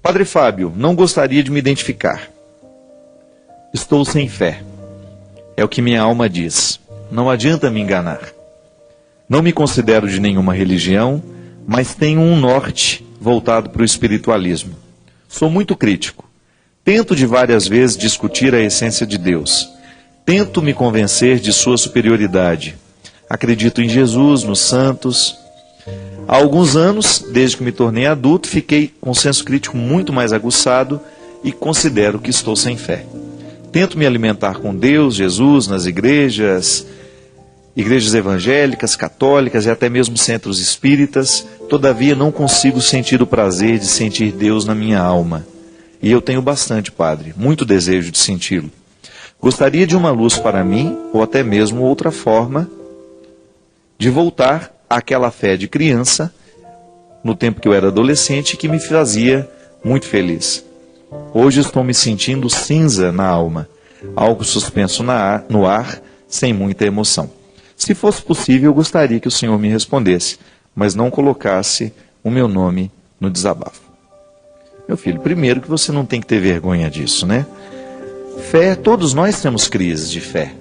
Padre Fábio, não gostaria de me identificar. Estou sem fé. É o que minha alma diz. Não adianta me enganar. Não me considero de nenhuma religião, mas tenho um norte voltado para o espiritualismo. Sou muito crítico. Tento de várias vezes discutir a essência de Deus. Tento me convencer de sua superioridade. Acredito em Jesus, nos santos. Há alguns anos, desde que me tornei adulto, fiquei com um senso crítico muito mais aguçado e considero que estou sem fé. Tento me alimentar com Deus, Jesus, nas igrejas evangélicas, católicas e até mesmo centros espíritas. Todavia não consigo sentir o prazer de sentir Deus na minha alma. E eu tenho bastante, Padre, muito desejo de senti-lo. Gostaria de uma luz para mim, ou até mesmo outra forma de voltar àquela fé de criança, no tempo que eu era adolescente, que me fazia muito feliz. Hoje estou me sentindo cinza na alma, algo suspenso no ar, sem muita emoção. Se fosse possível, eu gostaria que o senhor me respondesse, mas não colocasse o meu nome no desabafo. Meu filho, primeiro que você não tem que ter vergonha disso, né? Fé, todos nós temos crises de fé.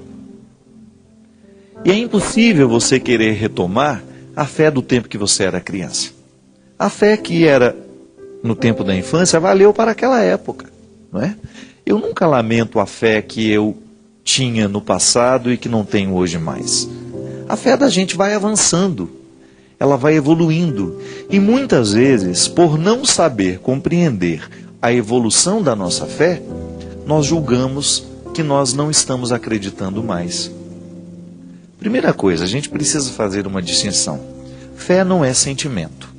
E é impossível você querer retomar a fé do tempo que você era criança. A fé que era no tempo da infância valeu para aquela época, não é? Eu nunca lamento a fé que eu tinha no passado e que não tenho hoje mais. A fé da gente vai avançando, ela vai evoluindo. E muitas vezes, por não saber compreender a evolução da nossa fé, nós julgamos que nós não estamos acreditando mais. Primeira coisa, a gente precisa fazer uma distinção. Fé não é sentimento.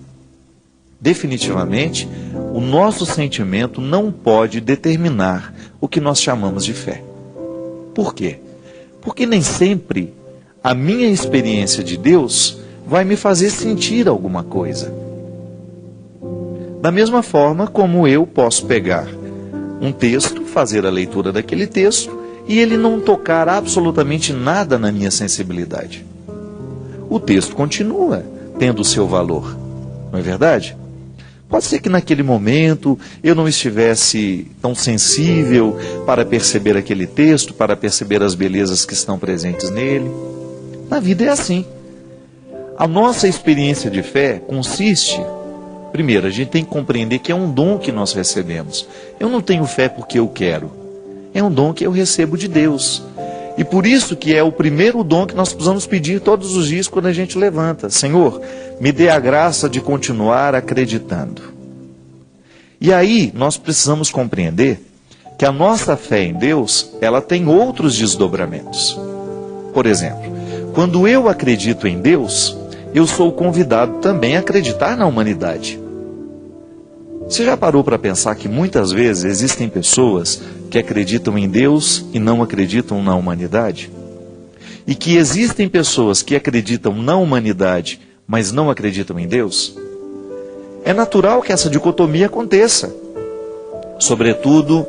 Definitivamente, o nosso sentimento não pode determinar o que nós chamamos de fé. Por quê? Porque nem sempre a minha experiência de Deus vai me fazer sentir alguma coisa. Da mesma forma como eu posso pegar um texto, fazer a leitura daquele texto e ele não tocar absolutamente nada na minha sensibilidade. O texto continua tendo o seu valor, não é verdade? Pode ser que naquele momento eu não estivesse tão sensível para perceber aquele texto, para perceber as belezas que estão presentes nele. Na vida é assim. A nossa experiência de fé consiste, primeiro, a gente tem que compreender que é um dom que nós recebemos. Eu não tenho fé porque eu quero. É um dom que eu recebo de Deus. E por isso que é o primeiro dom que nós precisamos pedir todos os dias quando a gente levanta. Senhor, me dê a graça de continuar acreditando. E aí nós precisamos compreender que a nossa fé em Deus, ela tem outros desdobramentos. Por exemplo, quando eu acredito em Deus, eu sou convidado também a acreditar na humanidade. Você já parou para pensar que muitas vezes existem pessoas que acreditam em Deus e não acreditam na humanidade? E que existem pessoas que acreditam na humanidade, mas não acreditam em Deus? É natural que essa dicotomia aconteça. Sobretudo,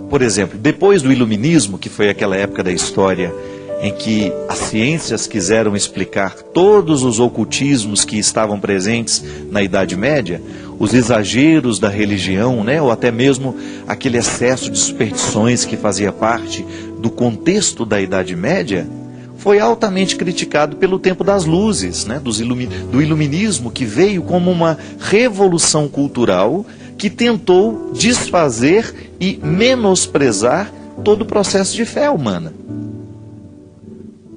por exemplo, depois do Iluminismo, que foi aquela época da história em que as ciências quiseram explicar todos os ocultismos que estavam presentes na Idade Média, os exageros da religião, né, ou até mesmo aquele excesso de superstições que fazia parte do contexto da Idade Média, foi altamente criticado pelo tempo das luzes, né, do iluminismo, que veio como uma revolução cultural que tentou desfazer e menosprezar todo o processo de fé humana.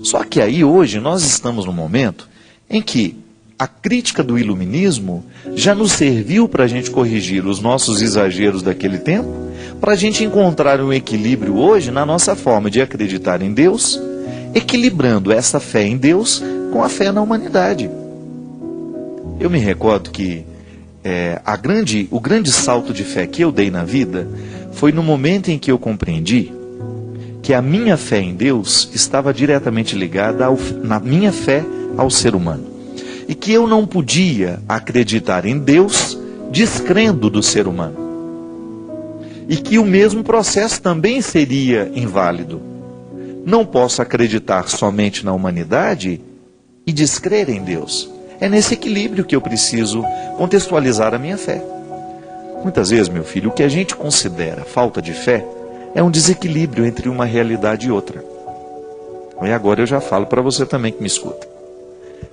Só que aí hoje nós estamos num momento em que a crítica do iluminismo já nos serviu para a gente corrigir os nossos exageros daquele tempo, para a gente encontrar um equilíbrio hoje na nossa forma de acreditar em Deus, equilibrando essa fé em Deus com a fé na humanidade. Eu me recordo que o grande salto de fé que eu dei na vida foi no momento em que eu compreendi que a minha fé em Deus estava diretamente ligada na minha fé ao ser humano. E que eu não podia acreditar em Deus descrendo do ser humano. E que o mesmo processo também seria inválido. Não posso acreditar somente na humanidade e descrer em Deus. É nesse equilíbrio que eu preciso contextualizar a minha fé. Muitas vezes, meu filho, o que a gente considera falta de fé é um desequilíbrio entre uma realidade e outra. E agora eu já falo para você também que me escuta.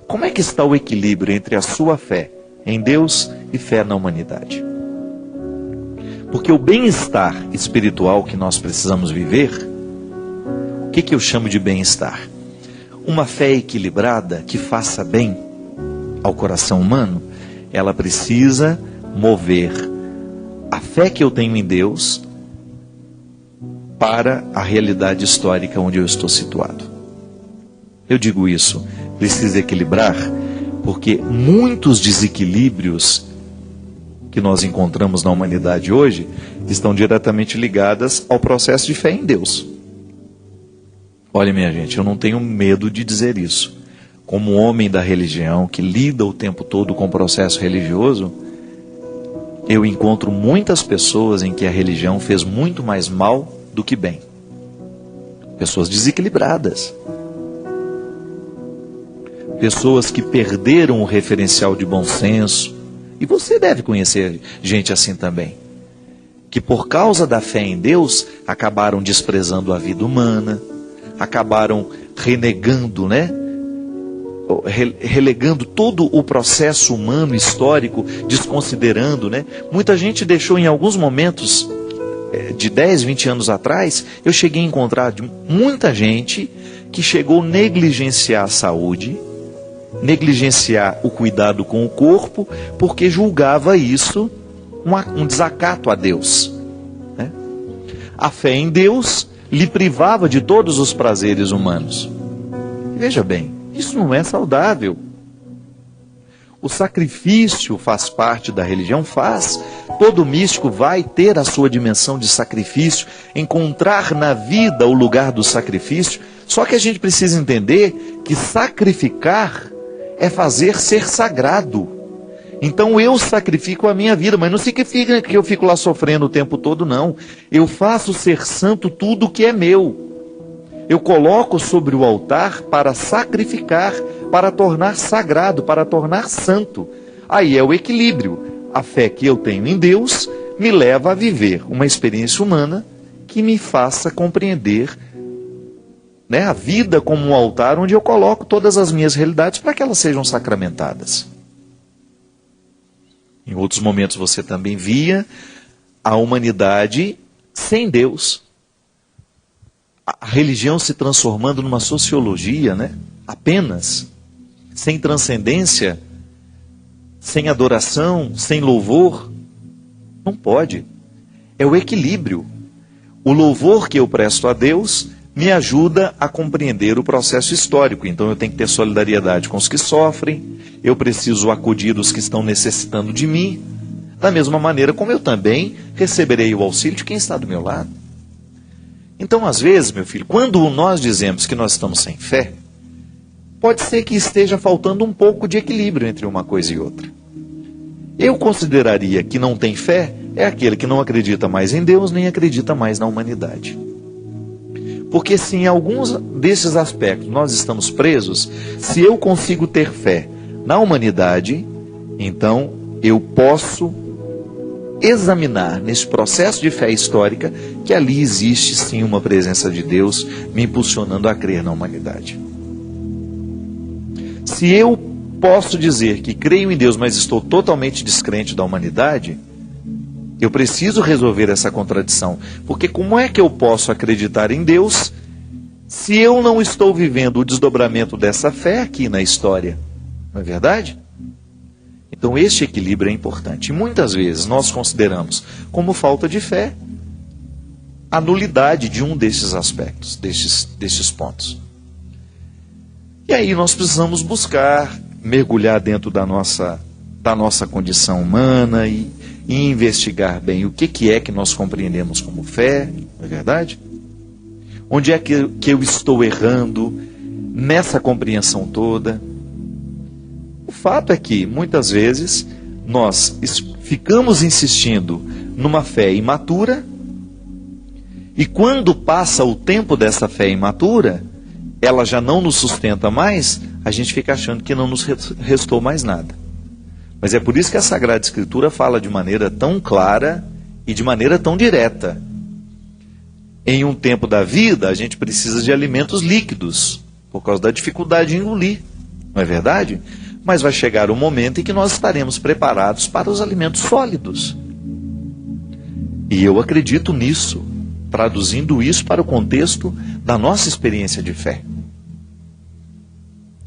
Como é que está o equilíbrio entre a sua fé em Deus e fé na humanidade? Porque o bem-estar espiritual que nós precisamos viver, o que eu chamo de bem-estar? Uma fé equilibrada que faça bem ao coração humano, ela precisa mover a fé que eu tenho em Deus para a realidade histórica onde eu estou situado. Eu digo isso, precisa equilibrar, porque muitos desequilíbrios que nós encontramos na humanidade hoje estão diretamente ligadas ao processo de fé em Deus. Olha, minha gente, eu não tenho medo de dizer isso. Como homem da religião, que lida o tempo todo com o processo religioso, eu encontro muitas pessoas em que a religião fez muito mais mal do que bem. Pessoas desequilibradas. Pessoas que perderam o referencial de bom senso. E você deve conhecer gente assim também. Que por causa da fé em Deus, acabaram desprezando a vida humana, acabaram renegando, relegando todo o processo humano, histórico, desconsiderando, Muita gente deixou em alguns momentos, de 10, 20 anos atrás, eu cheguei a encontrar muita gente que chegou a negligenciar a saúde, negligenciar o cuidado com o corpo, porque julgava isso um desacato a Deus. A fé em Deus lhe privava de todos os prazeres humanos. Veja bem, isso não é saudável. O sacrifício faz parte da religião, faz. Todo místico vai ter a sua dimensão de sacrifício, encontrar na vida o lugar do sacrifício. Só que a gente precisa entender que sacrificar é fazer ser sagrado. Então eu sacrifico a minha vida, mas não significa que eu fico lá sofrendo o tempo todo, não. Eu faço ser santo tudo que é meu. Eu coloco sobre o altar para sacrificar, para tornar sagrado, para tornar santo. Aí é o equilíbrio. A fé que eu tenho em Deus me leva a viver uma experiência humana que me faça compreender a vida como um altar onde eu coloco todas as minhas realidades para que elas sejam sacramentadas. Em outros momentos você também via a humanidade sem Deus. A religião se transformando numa sociologia, apenas, sem transcendência, sem adoração, sem louvor. Não pode. É o equilíbrio. O louvor que eu presto a Deus me ajuda a compreender o processo histórico. Então eu tenho que ter solidariedade com os que sofrem, eu preciso acudir os que estão necessitando de mim, da mesma maneira como eu também receberei o auxílio de quem está do meu lado. Então, às vezes, meu filho, quando nós dizemos que nós estamos sem fé, pode ser que esteja faltando um pouco de equilíbrio entre uma coisa e outra. Eu consideraria que não tem fé é aquele que não acredita mais em Deus, nem acredita mais na humanidade. Porque se em alguns desses aspectos nós estamos presos, se eu consigo ter fé na humanidade, então eu posso examinar nesse processo de fé histórica que ali existe sim uma presença de Deus me impulsionando a crer na humanidade. Se eu posso dizer que creio em Deus, mas estou totalmente descrente da humanidade, eu preciso resolver essa contradição. Porque como é que eu posso acreditar em Deus se eu não estou vivendo o desdobramento dessa fé aqui na história? Não é verdade? Então este equilíbrio é importante. E muitas vezes nós consideramos como falta de fé a nulidade de um desses aspectos, destes pontos. E aí nós precisamos buscar, mergulhar dentro da nossa condição humana e investigar bem o que é que nós compreendemos como fé, não é verdade? Onde é que eu estou errando nessa compreensão toda? O fato é que, muitas vezes, nós ficamos insistindo numa fé imatura e quando passa o tempo dessa fé imatura, ela já não nos sustenta mais, a gente fica achando que não nos restou mais nada. Mas é por isso que a Sagrada Escritura fala de maneira tão clara e de maneira tão direta. Em um tempo da vida, a gente precisa de alimentos líquidos, por causa da dificuldade de engolir, não é verdade? Mas vai chegar um momento em que nós estaremos preparados para os alimentos sólidos. E eu acredito nisso, traduzindo isso para o contexto da nossa experiência de fé.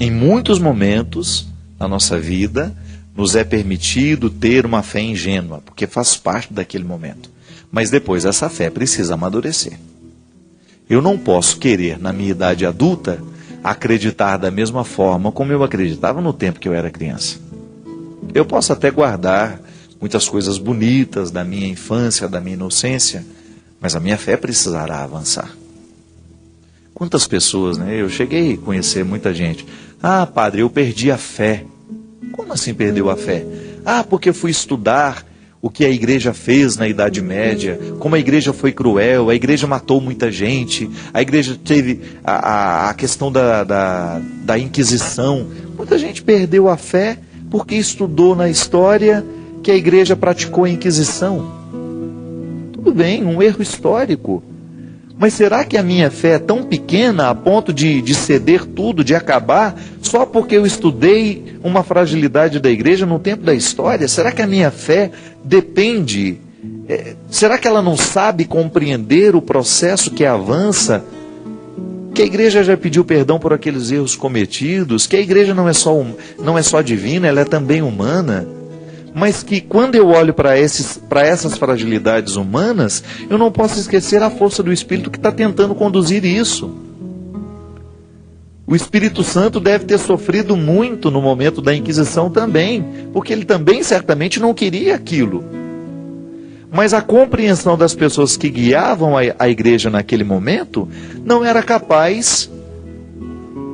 Em muitos momentos da nossa vida, nos é permitido ter uma fé ingênua, porque faz parte daquele momento. Mas depois essa fé precisa amadurecer. Eu não posso querer, na minha idade adulta, acreditar da mesma forma como eu acreditava no tempo que eu era criança. Eu posso até guardar muitas coisas bonitas da minha infância, da minha inocência, mas a minha fé precisará avançar. Quantas pessoas, né? Eu cheguei a conhecer muita gente. Ah, padre, eu perdi a fé. Como assim perdeu a fé? Ah, porque fui estudar o que a igreja fez na Idade Média, como a igreja foi cruel, a igreja matou muita gente, a igreja teve a questão da Inquisição. Muita gente perdeu a fé porque estudou na história que a igreja praticou a Inquisição. Tudo bem, um erro histórico. Mas será que a minha fé é tão pequena a ponto de ceder tudo, de acabar, só porque eu estudei uma fragilidade da igreja no tempo da história? Será que a minha fé depende? Será que ela não sabe compreender o processo que avança? Que a igreja já pediu perdão por aqueles erros cometidos? Que a igreja não é só divina, ela é também humana? Mas que quando eu olho para essas fragilidades humanas, eu não posso esquecer a força do Espírito que está tentando conduzir isso. O Espírito Santo deve ter sofrido muito no momento da Inquisição também, porque ele também certamente não queria aquilo. Mas a compreensão das pessoas que guiavam a igreja naquele momento não era capaz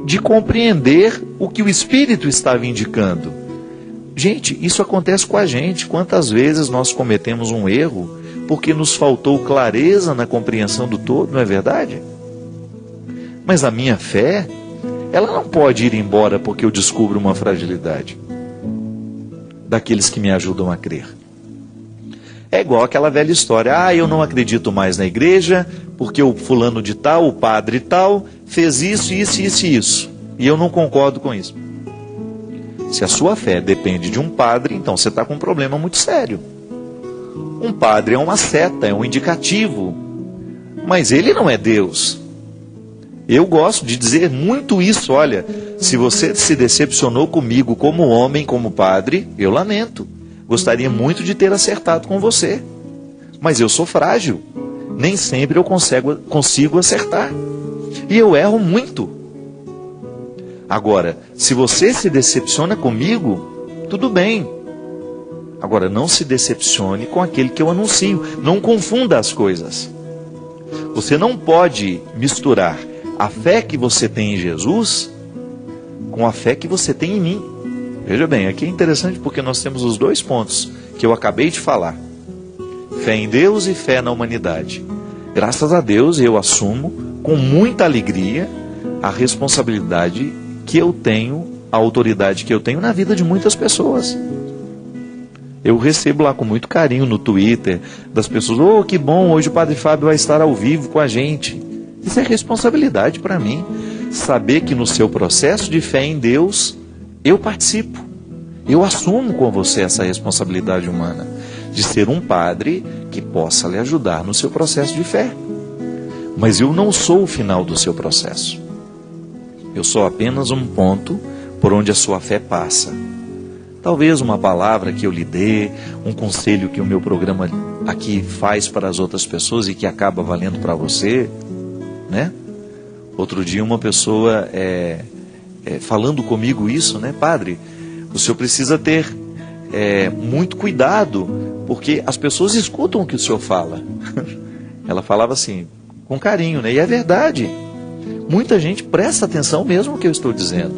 de compreender o que o Espírito estava indicando. Gente, isso acontece com a gente. Quantas vezes nós cometemos um erro porque nos faltou clareza na compreensão do todo, não é verdade? Mas a minha fé, ela não pode ir embora porque eu descubro uma fragilidade daqueles que me ajudam a crer. É igual aquela velha história. Ah, eu não acredito mais na igreja porque o fulano de tal, o padre tal, fez isso, isso, isso e isso. E eu não concordo com isso. Se a sua fé depende de um padre, então você está com um problema muito sério. Um padre é uma seta, é um indicativo, mas ele não é Deus. Eu gosto de dizer muito isso. Olha, se você se decepcionou comigo como homem, como padre, eu lamento. Gostaria muito de ter acertado com você, mas eu sou frágil. Nem sempre eu consigo acertar. E eu erro muito. Agora, se você se decepciona comigo, tudo bem. Agora, não se decepcione com aquele que eu anuncio. Não confunda as coisas. Você não pode misturar a fé que você tem em Jesus com a fé que você tem em mim. Veja bem, aqui é interessante porque nós temos os dois pontos que eu acabei de falar. Fé em Deus e fé na humanidade. Graças a Deus eu assumo com muita alegria a responsabilidade que eu tenho, a autoridade que eu tenho na vida de muitas pessoas. Eu recebo lá com muito carinho no Twitter das pessoas: oh, que bom, hoje o Padre Fábio vai estar ao vivo com a gente. Isso é responsabilidade para mim, saber que no seu processo de fé em Deus, eu participo. Eu assumo com você essa responsabilidade humana, de ser um padre que possa lhe ajudar no seu processo de fé. Mas eu não sou o final do seu processo. Eu sou apenas um ponto por onde a sua fé passa. Talvez uma palavra que eu lhe dê, um conselho que o meu programa aqui faz para as outras pessoas e que acaba valendo para você, né? Outro dia uma pessoa falando comigo isso, né? Padre, o senhor precisa ter muito cuidado, porque as pessoas escutam o que o senhor fala. Ela falava assim, com carinho, né? E é verdade. Muita gente presta atenção mesmo no que eu estou dizendo.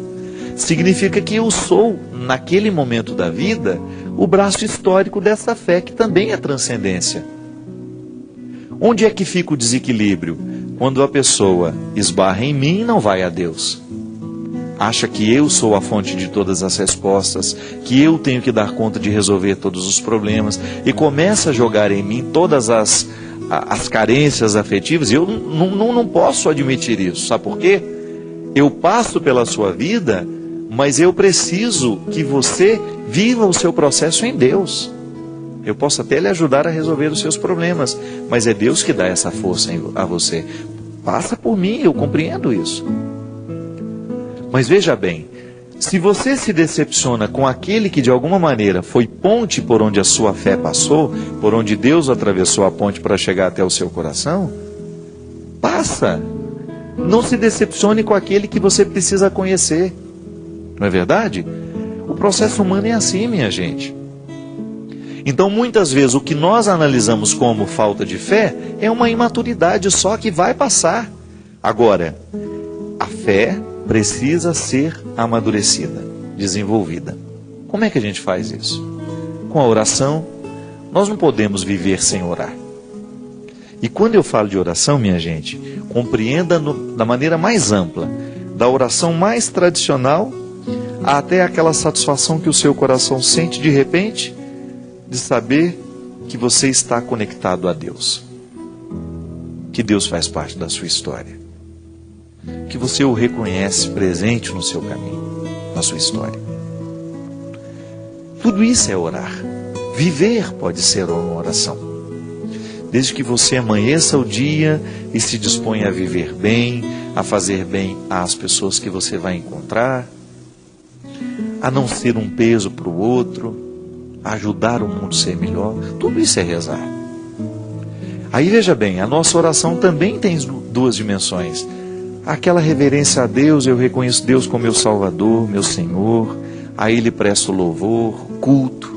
Significa que eu sou, naquele momento da vida, o braço histórico dessa fé, que também é transcendência. Onde é que fica o desequilíbrio? Quando a pessoa esbarra em mim e não vai a Deus. acha que eu sou a fonte de todas as respostas, que eu tenho que dar conta de resolver todos os problemas, e começa a jogar em mim todas as carências afetivas, e eu não posso admitir isso. Sabe por quê? Eu passo pela sua vida, mas eu preciso que você viva o seu processo em Deus. Eu posso até lhe ajudar a resolver os seus problemas, mas é Deus que dá essa força a você. Passa por mim, eu compreendo isso. Mas veja bem, se você se decepciona com aquele que de alguma maneira foi ponte por onde a sua fé passou, por onde Deus atravessou a ponte para chegar até o seu coração, passa. Não se decepcione com aquele que você precisa conhecer. Não é verdade? O processo humano é assim, minha gente. Então, muitas vezes, o que nós analisamos como falta de fé é uma imaturidade só que vai passar. Agora, a fé precisa ser amadurecida, desenvolvida. Como é que a gente faz isso? Com a oração. Nós não podemos viver sem orar. E quando eu falo de oração, minha gente, compreenda da maneira mais ampla, da oração mais tradicional até aquela satisfação que o seu coração sente de repente, de saber que você está conectado a Deus. Que Deus faz parte da sua história. Que você o reconhece presente no seu caminho, na sua história. Tudo isso é orar. Viver pode ser uma oração. Desde que você amanheça o dia e se disponha a viver bem, a fazer bem às pessoas que você vai encontrar, a não ser um peso para o outro, a ajudar o mundo a ser melhor. Tudo isso é rezar. Aí veja bem, a nossa oração também tem duas dimensões. Aquela reverência a Deus, eu reconheço Deus como meu Salvador, meu Senhor, a Ele presto louvor, culto.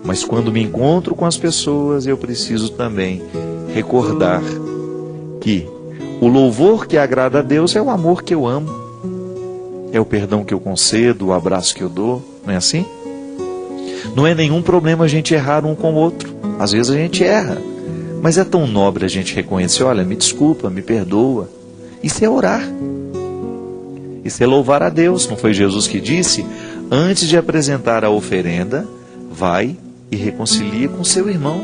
Mas quando me encontro com as pessoas, eu preciso também recordar que o louvor que agrada a Deus é o amor que eu amo, é o perdão que eu concedo, o abraço que eu dou, não é assim? Não é nenhum problema a gente errar um com o outro. Às vezes a gente erra, mas é tão nobre a gente reconhecer, olha, me desculpa, me perdoa. Isso é orar. Isso é louvar a Deus. Não foi Jesus que disse, antes de apresentar a oferenda, vai e reconcilia com seu irmão,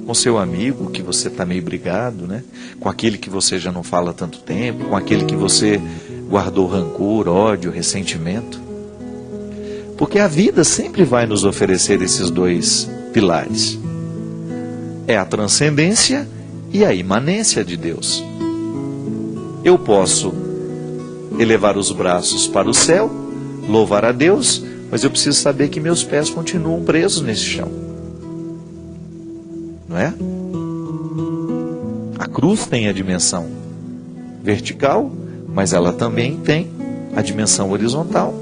com seu amigo que você está meio brigado, né? Com aquele que você já não fala há tanto tempo, com aquele que você guardou rancor, ódio, ressentimento. Porque a vida sempre vai nos oferecer esses dois pilares. É a transcendência e a imanência de Deus. Eu posso elevar os braços para o céu, louvar a Deus, mas eu preciso saber que meus pés continuam presos nesse chão. Não é? A cruz tem a dimensão vertical, mas ela também tem a dimensão horizontal.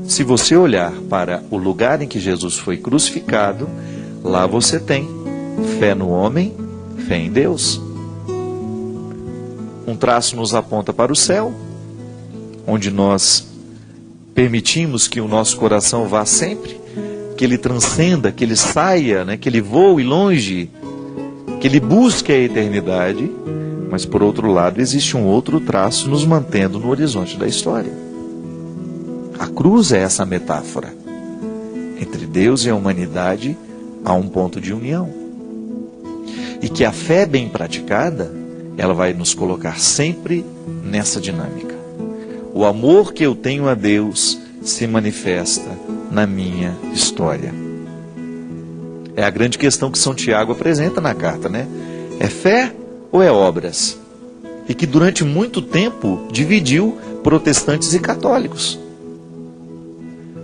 Se você olhar para o lugar em que Jesus foi crucificado, lá você tem fé no homem, fé em Deus. Um traço nos aponta para o céu, onde nós permitimos que o nosso coração vá sempre, que ele transcenda, que ele saia, né, que ele voe longe, que ele busque a eternidade. Mas por outro lado existe um outro traço nos mantendo no horizonte da história. A cruz é essa metáfora. Entre Deus e a humanidade há um ponto de união. E que a fé bem praticada, ela vai nos colocar sempre nessa dinâmica. O amor que eu tenho a Deus se manifesta na minha história. É a grande questão que São Tiago apresenta na carta, né? É fé ou é obras? E que durante muito tempo dividiu protestantes e católicos.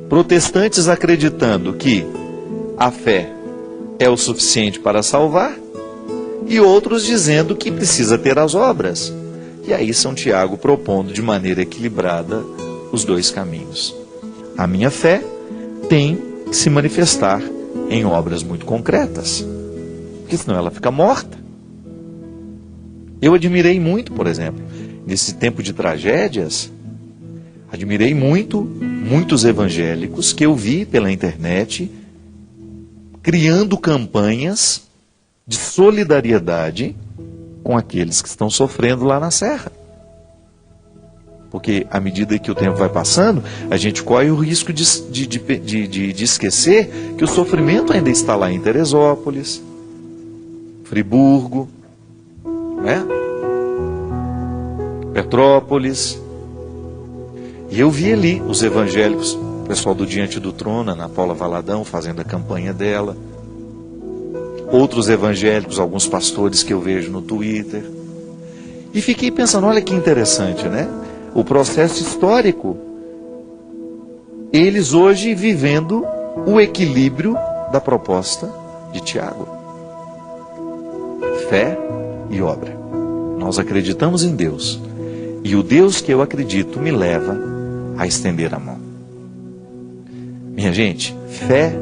Protestantes acreditando que a fé é o suficiente para salvar, e outros dizendo que precisa ter as obras. E aí São Tiago propondo de maneira equilibrada os dois caminhos. A minha fé tem que se manifestar em obras muito concretas, porque senão ela fica morta. Eu admirei muito, por exemplo, nesse tempo de tragédias, admirei muitos evangélicos que eu vi pela internet criando campanhas de solidariedade com aqueles que estão sofrendo lá na serra. Porque à medida que o tempo vai passando, a gente corre o risco de esquecer que o sofrimento ainda está lá em Teresópolis, Friburgo, né? Petrópolis. E eu vi ali os evangélicos, o pessoal do Diante do Trono, Ana Paula Valadão, fazendo a campanha dela. Outros evangélicos, alguns pastores que eu vejo no Twitter. E fiquei pensando, olha que interessante, né? O processo histórico. Eles hoje vivendo o equilíbrio da proposta de Tiago. Fé e obra. Nós acreditamos em Deus. E o Deus que eu acredito me leva a estender a mão. Minha gente, fé,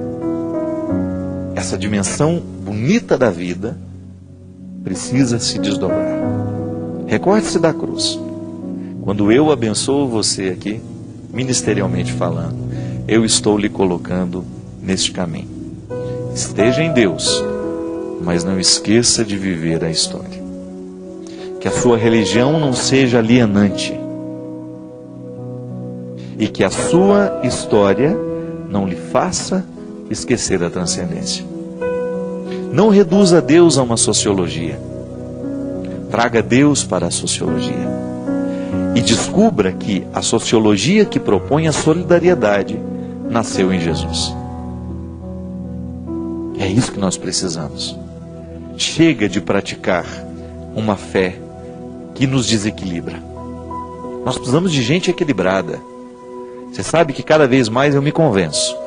essa dimensão bonita da vida, precisa se desdobrar. Recorde-se da cruz. Quando eu abençoo você aqui, ministerialmente falando, eu estou lhe colocando neste caminho. Esteja em Deus, mas não esqueça de viver a história. Que a sua religião não seja alienante. E que a sua história não lhe faça esquecer a transcendência. Não reduza Deus a uma sociologia. Traga Deus para a sociologia. E descubra que a sociologia que propõe a solidariedade nasceu em Jesus. É isso que nós precisamos. Chega de praticar uma fé que nos desequilibra. Nós precisamos de gente equilibrada. Você sabe que cada vez mais eu me convenço.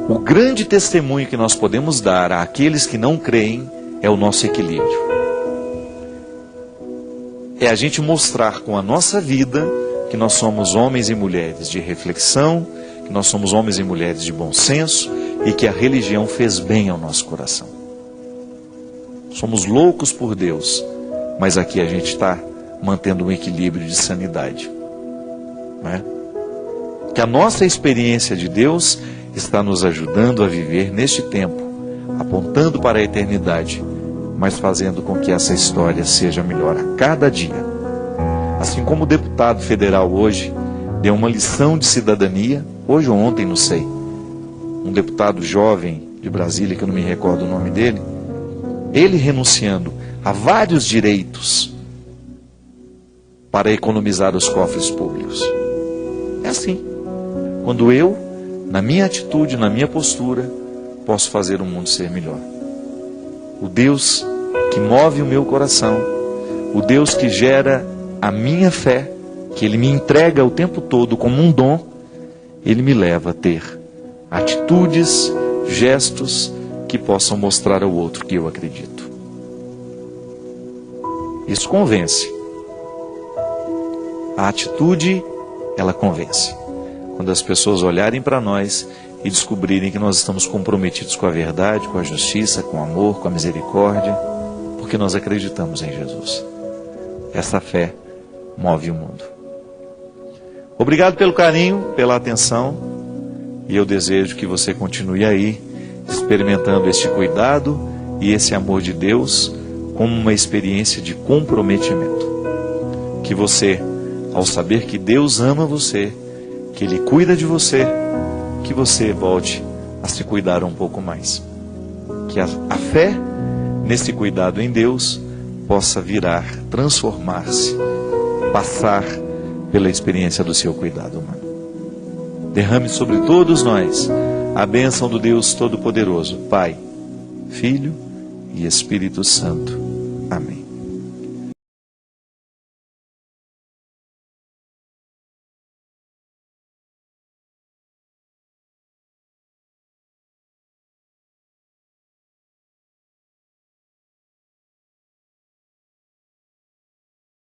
O grande testemunho que nós podemos dar àqueles que não creem é o nosso equilíbrio. É a gente mostrar com a nossa vida que nós somos homens e mulheres de reflexão, que nós somos homens e mulheres de bom senso e que a religião fez bem ao nosso coração. Somos loucos por Deus, mas aqui a gente está mantendo um equilíbrio de sanidade. Não é? Que a nossa experiência de Deus está nos ajudando a viver neste tempo, apontando para a eternidade, mas fazendo com que essa história seja melhor a cada dia. Assim como o deputado federal hoje deu uma lição de cidadania, hoje ou ontem, não sei, um deputado jovem de Brasília, que eu não me recordo o nome dele, ele renunciando a vários direitos para economizar os cofres públicos. É assim. Quando eu, na minha atitude, na minha postura, posso fazer o mundo ser melhor. O Deus que move o meu coração, o Deus que gera a minha fé, que Ele me entrega o tempo todo como um dom, Ele me leva a ter atitudes, gestos que possam mostrar ao outro que eu acredito. Isso convence. A atitude, ela convence. Quando as pessoas olharem para nós e descobrirem que nós estamos comprometidos com a verdade, com a justiça, com o amor, com a misericórdia, porque nós acreditamos em Jesus. Essa fé move o mundo. Obrigado pelo carinho, pela atenção, e eu desejo que você continue aí, experimentando este cuidado e esse amor de Deus como uma experiência de comprometimento. Que você, ao saber que Deus ama você, que Ele cuida de você, que você volte a se cuidar um pouco mais. Que a fé nesse cuidado em Deus possa virar, transformar-se, passar pela experiência do seu cuidado humano. Derrame sobre todos nós a bênção do Deus Todo-Poderoso, Pai, Filho e Espírito Santo. Amém.